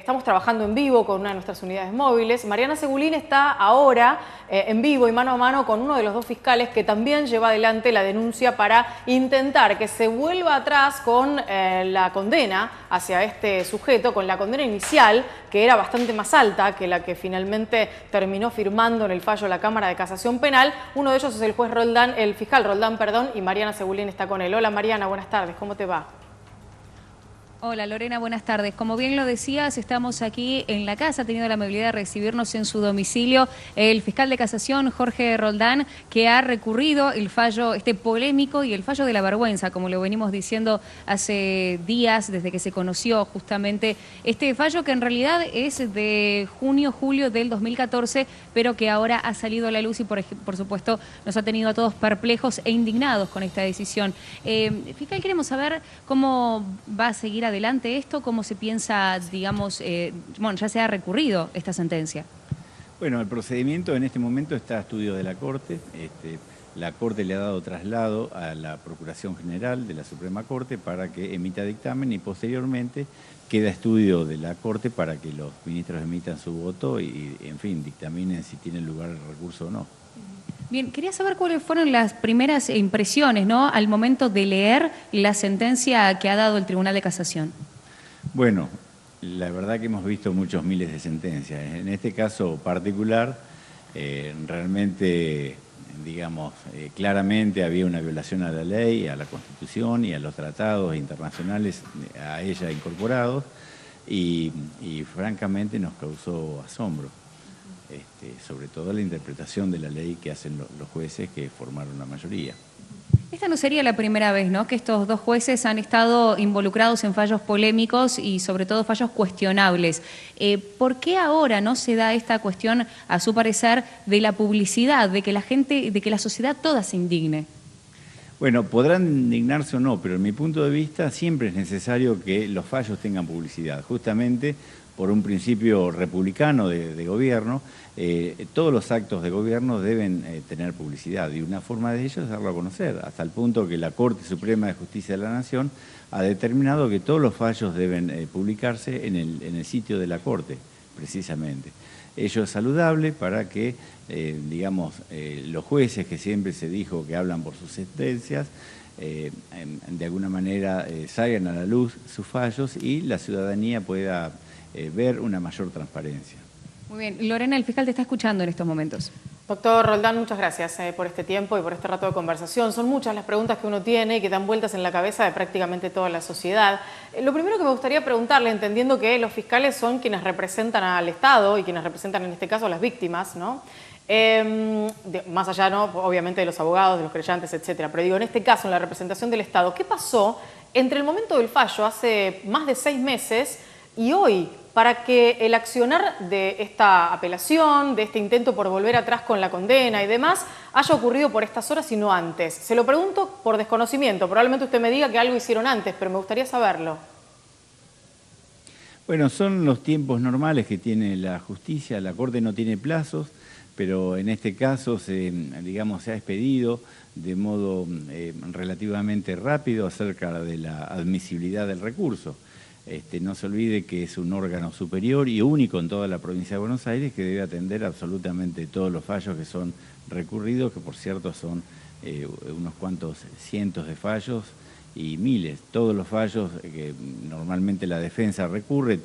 estamos trabajando en vivo con una de nuestras unidades móviles. Mariana Segulín está ahora en vivo y mano a mano con uno de los dos fiscales que también lleva adelante la denuncia para intentar que se vuelva atrás con la condena hacia este sujeto, con la condena inicial, que era bastante más alta que la que finalmente terminó firmando en el fallo la Cámara de Casación Penal. Uno de ellos es el juez Roldán, el fiscal Roldán, perdón, y Mariana Segulín está con él. Hola Mariana, buenas tardes, ¿cómo te va? Hola Lorena, buenas tardes. Como bien lo decías, estamos aquí en la casa, ha tenido la amabilidad de recibirnos en su domicilio el fiscal de casación, Jorge Roldán, que ha recurrido el fallo polémico y el fallo de la vergüenza, como lo venimos diciendo hace días, desde que se conoció justamente este fallo, que en realidad es de julio del 2014, pero que ahora ha salido a la luz y por supuesto nos ha tenido a todos perplejos e indignados con esta decisión. Fiscal, queremos saber cómo va a seguir adelante esto, cómo se piensa, digamos, bueno, ya se ha recurrido esta sentencia. Bueno, el procedimiento en este momento está a estudio de la Corte. La Corte le ha dado traslado a la Procuración General de la Suprema Corte para que emita dictamen y posteriormente queda a estudio de la Corte para que los ministros emitan su voto y, en fin, dictaminen si tiene lugar el recurso o no. Bien, quería saber cuáles fueron las primeras impresiones, ¿no?, al momento de leer la sentencia que ha dado el Tribunal de Casación. Bueno, la verdad que hemos visto muchos miles de sentencias. En este caso particular, realmente, digamos, claramente había una violación a la ley, a la Constitución y a los tratados internacionales a ella incorporados y francamente nos causó asombro. Sobre todo la interpretación de la ley que hacen los jueces que formaron la mayoría. Esta no sería la primera vez, ¿no?, que estos dos jueces han estado involucrados en fallos polémicos y sobre todo fallos cuestionables. ¿Por qué ahora no se da esta cuestión, a su parecer, de la publicidad, de que la gente, de que la sociedad toda se indigne? Bueno, podrán indignarse o no, pero en mi punto de vista siempre es necesario que los fallos tengan publicidad, justamente por un principio republicano de gobierno. Todos los actos de gobierno deben tener publicidad y una forma de ello es darlo a conocer, hasta el punto que la Corte Suprema de Justicia de la Nación ha determinado que todos los fallos deben publicarse en el sitio de la Corte, precisamente. Ello es saludable para que, digamos, los jueces, que siempre se dijo que hablan por sus sentencias, de alguna manera salgan a la luz sus fallos y la ciudadanía pueda ver una mayor transparencia. Muy bien. Lorena, el fiscal te está escuchando en estos momentos. Doctor Roldán, muchas gracias por este tiempo y por este rato de conversación. Son muchas las preguntas que uno tiene y que dan vueltas en la cabeza de prácticamente toda la sociedad. Lo primero que me gustaría preguntarle, entendiendo que los fiscales son quienes representan al Estado y quienes representan en este caso a las víctimas, ¿no? Más allá, ¿no?, obviamente de los abogados, de los creyentes, etcétera. Pero digo, en este caso, en la representación del Estado, ¿qué pasó entre el momento del fallo, hace más de 6 meses, y hoy, para que el accionar de esta apelación, de este intento por volver atrás con la condena y demás, haya ocurrido por estas horas y no antes? Se lo pregunto por desconocimiento. Probablemente usted me diga que algo hicieron antes, pero me gustaría saberlo. Bueno, son los tiempos normales que tiene la justicia. La Corte no tiene plazos, pero en este caso digamos, se ha expedido de modo relativamente rápido acerca de la admisibilidad del recurso. No se olvide que es un órgano superior y único en toda la provincia de Buenos Aires que debe atender absolutamente todos los fallos que son recurridos, que por cierto son unos cuantos cientos de fallos y miles. Todos los fallos que normalmente la defensa recurre,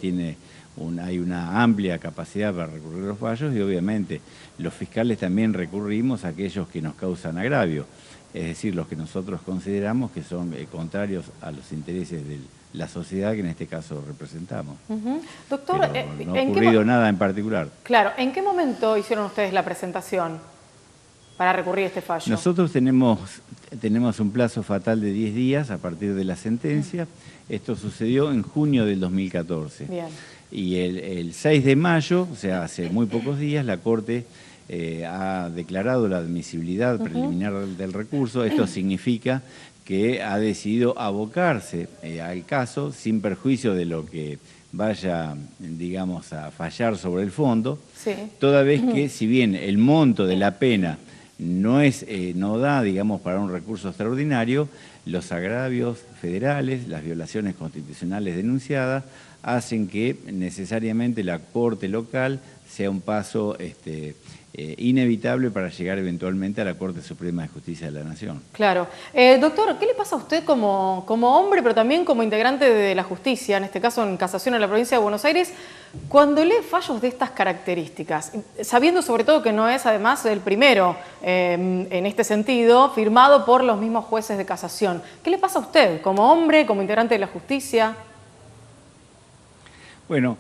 hay una amplia capacidad para recurrir los fallos y obviamente los fiscales también recurrimos a aquellos que nos causan agravio, es decir, los que nosotros consideramos que son contrarios a los intereses de la sociedad que en este caso representamos. Doctor, no ha ocurrido nada en particular. Claro, ¿en qué momento hicieron ustedes la presentación para recurrir a este fallo? Nosotros tenemos un plazo fatal de 10 días a partir de la sentencia. Esto sucedió en junio del 2014. Bien. Y el 6 de mayo, o sea, hace muy pocos días, la Corte ha declarado la admisibilidad preliminar del recurso. Esto significa que ha decidido abocarse al caso sin perjuicio de lo que vaya, digamos, a fallar sobre el fondo, sí, toda vez que, si bien el monto de la pena no da, digamos, para un recurso extraordinario, los agravios federales, las violaciones constitucionales denunciadas, hacen que necesariamente la Corte local sea un paso inevitable para llegar eventualmente a la Corte Suprema de Justicia de la Nación. Claro. Doctor, ¿qué le pasa a usted como hombre, pero también como integrante de la justicia, en este caso en casación en la provincia de Buenos Aires, cuando lee fallos de estas características, sabiendo sobre todo que no es además el primero en este sentido, firmado por los mismos jueces de casación? ¿Qué le pasa a usted como hombre, como integrante de la justicia? Bueno,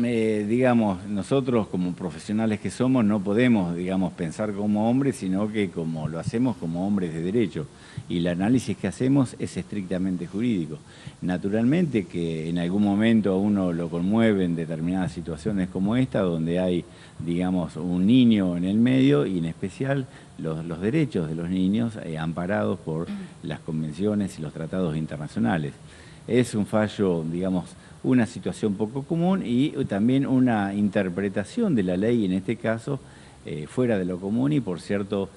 digamos, nosotros como profesionales que somos no podemos, digamos, pensar como hombres, sino que como lo hacemos como hombres de derecho. Y el análisis que hacemos es estrictamente jurídico. Naturalmente que en algún momento a uno lo conmueven determinadas situaciones como esta, donde hay, digamos, un niño en el medio y en especial los derechos de los niños amparados por las convenciones y los tratados internacionales. Es un fallo, digamos, una situación poco común y también una interpretación de la ley, en este caso, fuera de lo común y, por cierto,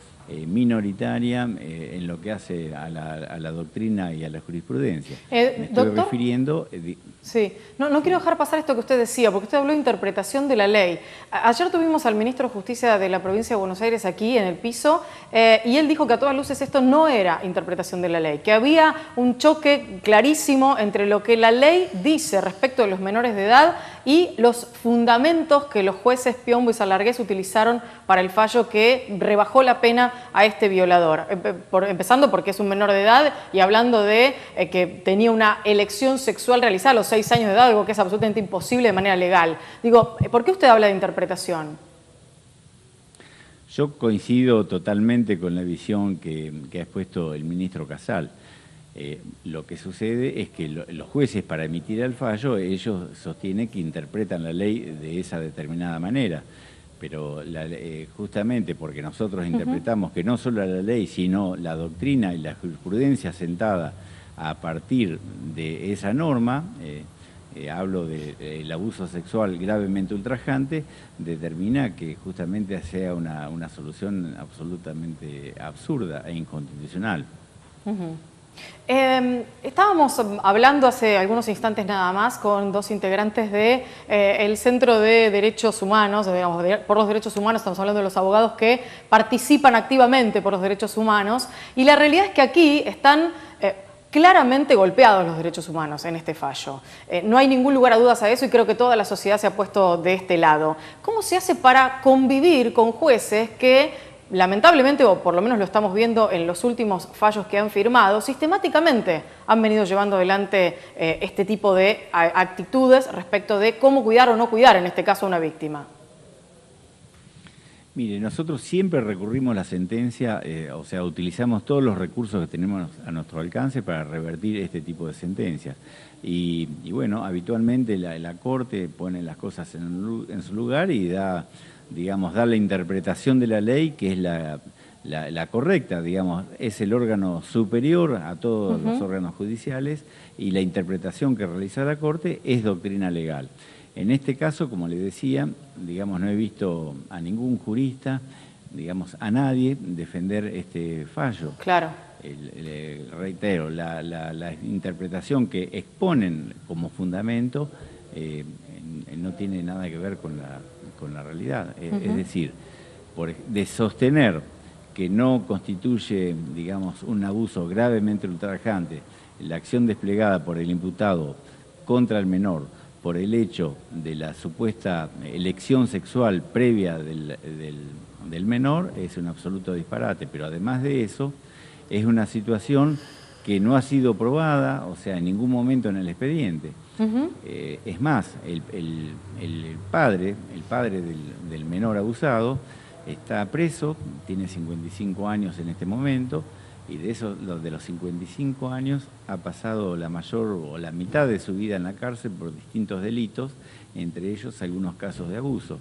minoritaria en lo que hace a la doctrina y a la jurisprudencia. Me estoy refiriendo... Sí, no quiero dejar pasar esto que usted decía, porque usted habló de interpretación de la ley. Ayer tuvimos al ministro de Justicia de la provincia de Buenos Aires aquí en el piso y él dijo que a todas luces esto no era interpretación de la ley, que había un choque clarísimo entre lo que la ley dice respecto de los menores de edad y los fundamentos que los jueces Piombo y Salargués utilizaron para el fallo que rebajó la pena a este violador. Empezando porque es un menor de edad y hablando de que tenía una elección sexual realizada a los 6 años de edad, algo que es absolutamente imposible de manera legal. Digo, ¿por qué usted habla de interpretación? Yo coincido totalmente con la visión que ha expuesto el ministro Casal. Lo que sucede es que los jueces, para emitir el fallo, ellos sostienen que interpretan la ley de esa determinada manera. Pero justamente porque nosotros interpretamos que no solo la ley, sino la doctrina y la jurisprudencia sentada a partir de esa norma, hablo del abuso sexual gravemente ultrajante, determina que justamente sea una solución absolutamente absurda e inconstitucional. Estábamos hablando hace algunos instantes nada más con dos integrantes del Centro de Derechos Humanos, digamos, por los derechos humanos, estamos hablando de los abogados que participan activamente por los derechos humanos, y la realidad es que aquí están claramente golpeados los derechos humanos en este fallo. No hay ningún lugar a dudas a eso y creo que toda la sociedad se ha puesto de este lado. ¿Cómo se hace para convivir con jueces que lamentablemente, o por lo menos lo estamos viendo en los últimos fallos que han firmado, sistemáticamente han venido llevando adelante este tipo de actitudes respecto de cómo cuidar o no cuidar, en este caso, a una víctima? Mire, nosotros siempre recurrimos a la sentencia, o sea, utilizamos todos los recursos que tenemos a nuestro alcance para revertir este tipo de sentencias. Y bueno, habitualmente la Corte pone las cosas en su lugar y da la interpretación de la ley, que es la correcta, digamos, es el órgano superior a todos los órganos judiciales y la interpretación que realiza la Corte es doctrina legal. En este caso, como le decía, digamos, no he visto a ningún jurista, digamos, a nadie defender este fallo. Claro. Reitero, la interpretación que exponen como fundamento no tiene nada que ver con la realidad. Es decir, de sostener que no constituye, digamos, un abuso gravemente ultrajante la acción desplegada por el imputado contra el menor por el hecho de la supuesta elección sexual previa del menor, es un absoluto disparate. Pero además de eso, es una situación que no ha sido probada, o sea, en ningún momento en el expediente. Es más, el padre del menor abusado está preso, tiene 55 años en este momento, y de los 55 años ha pasado la mayor o la mitad de su vida en la cárcel por distintos delitos, entre ellos algunos casos de abuso.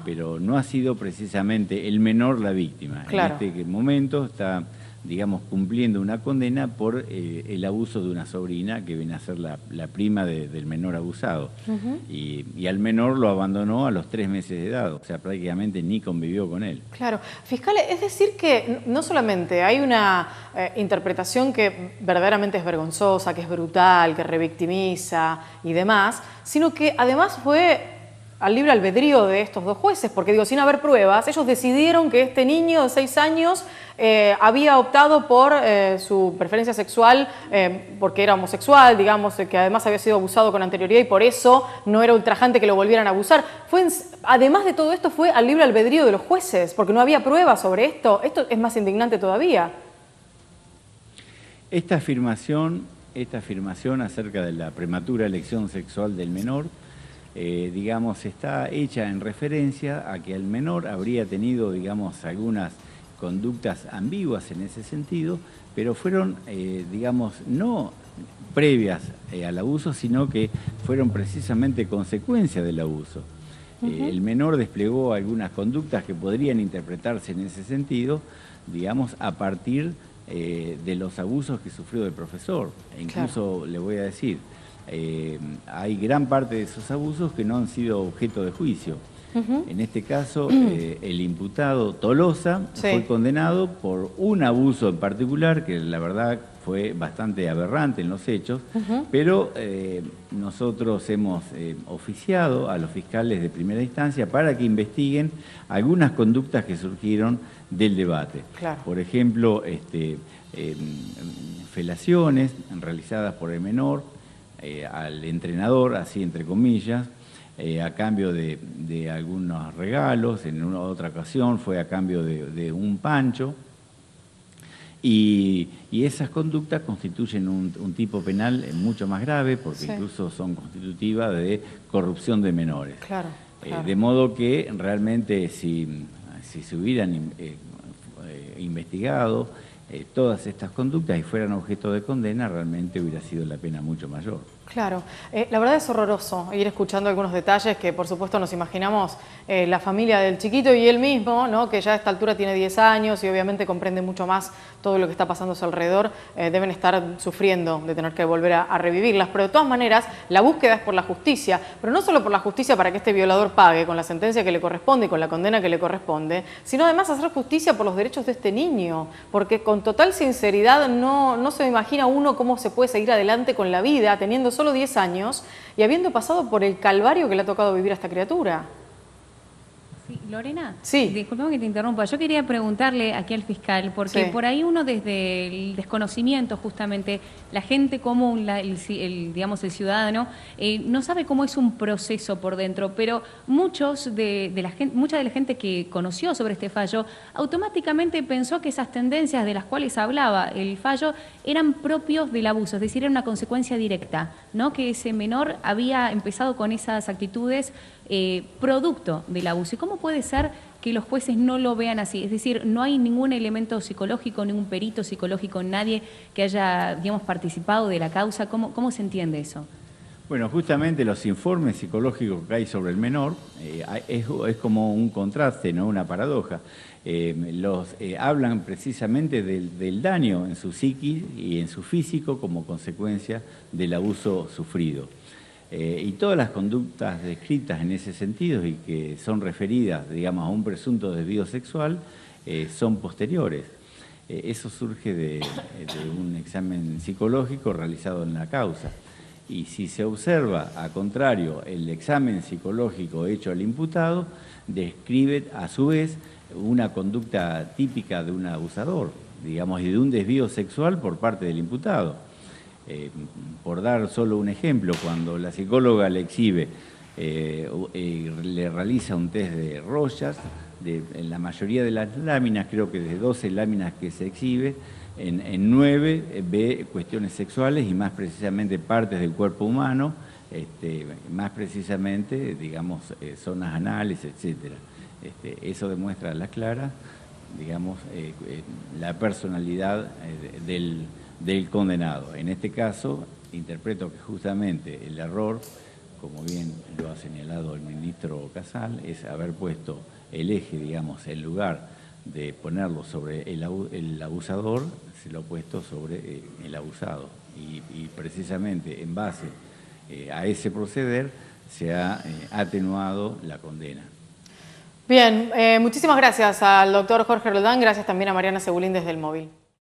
Pero no ha sido precisamente el menor la víctima. Claro. En este momento está digamos, cumpliendo una condena por el abuso de una sobrina que viene a ser la prima del menor abusado. Y al menor lo abandonó a los 3 meses de edad, o sea, prácticamente ni convivió con él. Claro. Fiscal, es decir que no solamente hay una interpretación que verdaderamente es vergonzosa, que es brutal, que revictimiza y demás, sino que además fue al libre albedrío de estos 2 jueces, porque digo, sin haber pruebas, ellos decidieron que este niño de 6 años había optado por su preferencia sexual porque era homosexual, digamos, que además había sido abusado con anterioridad y por eso no era ultrajante que lo volvieran a abusar. Además de todo esto, fue al libre albedrío de los jueces, porque no había pruebas sobre esto. Esto es más indignante todavía. Esta afirmación acerca de la prematura elección sexual del menor, digamos, está hecha en referencia a que el menor habría tenido, digamos, algunas conductas ambiguas en ese sentido, pero fueron, digamos, no previas al abuso, sino que fueron precisamente consecuencia del abuso. El menor desplegó algunas conductas que podrían interpretarse en ese sentido, digamos, a partir de los abusos que sufrió del profesor. E incluso, claro, le voy a decir, hay gran parte de esos abusos que no han sido objeto de juicio. En este caso, el imputado Tolosa fue condenado por un abuso en particular, que la verdad fue bastante aberrante en los hechos, pero nosotros hemos oficiado a los fiscales de primera instancia para que investiguen algunas conductas que surgieron del debate. Claro. Por ejemplo, felaciones realizadas por el menor al entrenador, así entre comillas, a cambio de algunos regalos. En una otra ocasión fue a cambio de un pancho. Y esas conductas constituyen un tipo penal mucho más grave, porque incluso son constitutivas de corrupción de menores. Claro, claro. De modo que realmente si se hubieran investigado todas estas conductas y fueran objeto de condena, realmente hubiera sido la pena mucho mayor. Claro, la verdad es horroroso ir escuchando algunos detalles que por supuesto nos imaginamos la familia del chiquito y él mismo, ¿no?, que ya a esta altura tiene 10 años y obviamente comprende mucho más todo lo que está pasando a su alrededor, deben estar sufriendo de tener que volver a revivirlas, pero de todas maneras la búsqueda es por la justicia, pero no solo por la justicia para que este violador pague con la sentencia que le corresponde y con la condena que le corresponde, sino además hacer justicia por los derechos de este niño, porque con total sinceridad no se imagina uno cómo se puede seguir adelante con la vida teniendo solo 10 años y habiendo pasado por el calvario que le ha tocado vivir a esta criatura. Sí, Lorena, sí. Disculpame que te interrumpa. Yo quería preguntarle aquí al fiscal, porque por ahí uno desde el desconocimiento justamente, la gente común, digamos el ciudadano, no sabe cómo es un proceso por dentro, pero mucha de la gente que conoció sobre este fallo automáticamente pensó que esas tendencias de las cuales hablaba el fallo eran propios del abuso, es decir, era una consecuencia directa, ¿no?, que ese menor había empezado con esas actitudes producto del abuso. ¿Y cómo puede ser que los jueces no lo vean así? Es decir, no hay ningún elemento psicológico, ningún perito psicológico, nadie que haya, digamos, participado de la causa. ¿Cómo se entiende eso? Bueno, justamente los informes psicológicos que hay sobre el menor es como un contraste, ¿no?, una paradoja. Hablan precisamente del daño en su psiquis y en su físico como consecuencia del abuso sufrido. Y todas las conductas descritas en ese sentido y que son referidas, digamos, a un presunto desvío sexual, son posteriores. Eso surge de un examen psicológico realizado en la causa. Y si se observa, a contrario, el examen psicológico hecho al imputado, describe a su vez una conducta típica de un abusador, digamos, y de un desvío sexual por parte del imputado. Por dar solo un ejemplo, cuando la psicóloga le exhibe, le realiza un test de Rorschach, en la mayoría de las láminas, creo que de 12 láminas que se exhibe, en 9 ve cuestiones sexuales y más precisamente partes del cuerpo humano, más precisamente, digamos, zonas anales, etc. Eso demuestra a la clara, digamos, la personalidad del condenado. En este caso, interpreto que justamente el error, como bien lo ha señalado el ministro Casal, es haber puesto el eje, digamos, el lugar de ponerlo sobre el abusador, se lo ha puesto sobre el abusado. Y precisamente en base a ese proceder se ha atenuado la condena. Bien, muchísimas gracias al doctor Jorge Roldán, gracias también a Mariana Cebulín desde el móvil.